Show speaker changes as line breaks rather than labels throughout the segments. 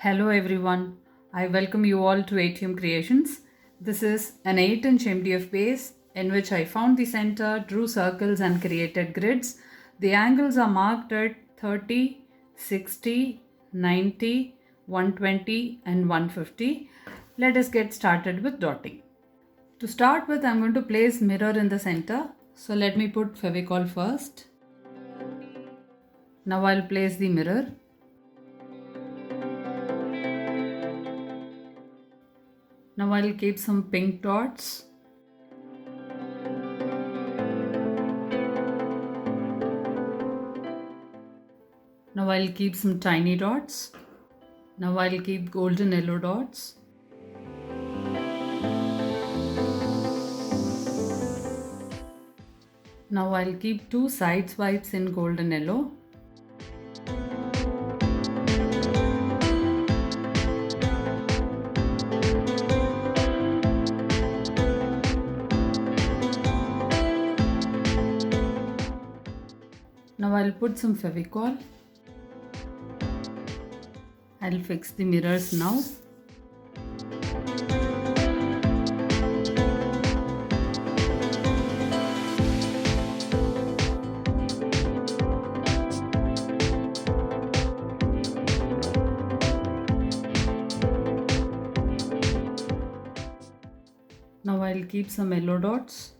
Hello everyone, I welcome you all to ATM Creations. This is an 8-inch MDF base in which I found the center, drew circles and created grids. The angles are marked at 30, 60, 90, 120 and 150. Let us get started with dotting. To start with, I'm going to place mirror in the center. So let me put Fevicol first. Now I'll place the mirror. Now I'll keep some pink dots. Now I'll keep some tiny dots. Now I'll keep golden yellow dots. Now I'll keep two side swipes in golden yellow. Now I'll put some Fevicol. I'll fix the mirrors now. Now I'll keep some yellow dots.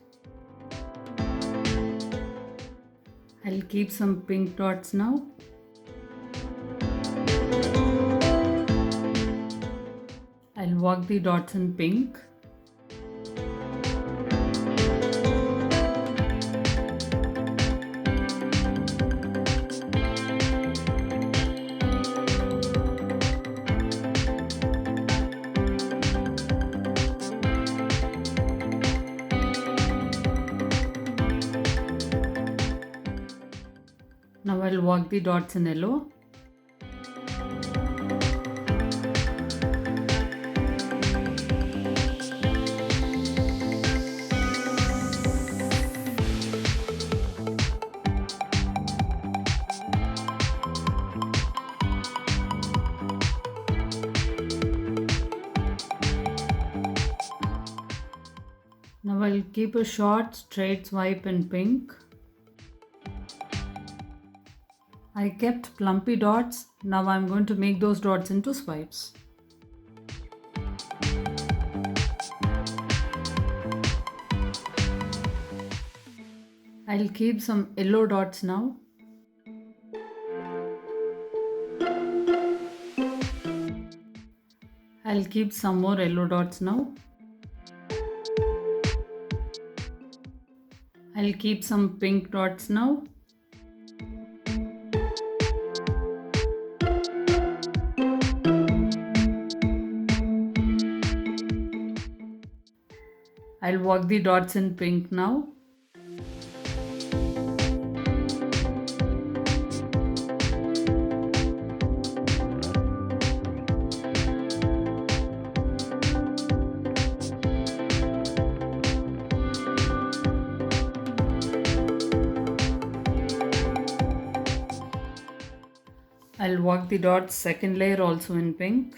I'll keep some pink dots now. I'll walk the dots in pink. Now I'll walk the dots in yellow. Now I'll keep a short straight swipe in pink. I kept plumpy dots. Now I'm going to make those dots into swipes. I'll keep some yellow dots now. I'll keep some more yellow dots now. I'll keep some pink dots now. I'll walk the dots in pink now. I'll walk the dots second layer also in pink.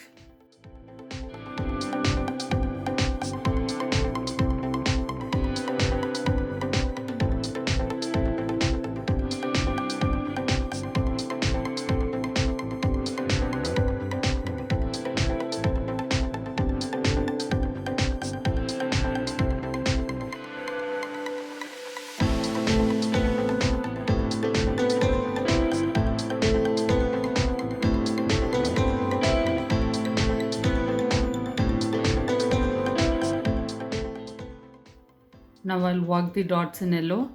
Now I'll walk the dots in yellow.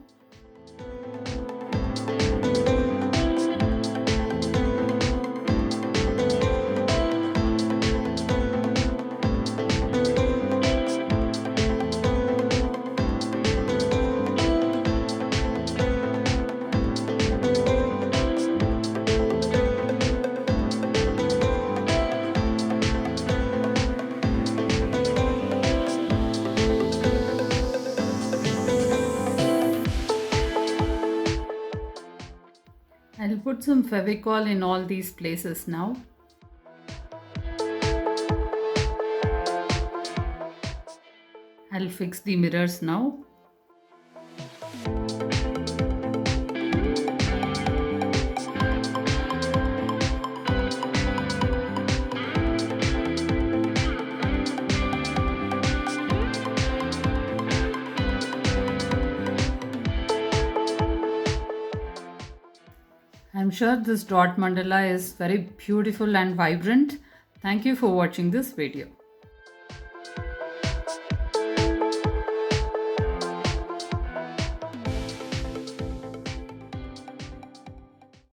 I'll put some Fevicol in all these places now. I'll fix the mirrors now. I'm sure this dot mandala is very beautiful and vibrant. Thank you for watching this video.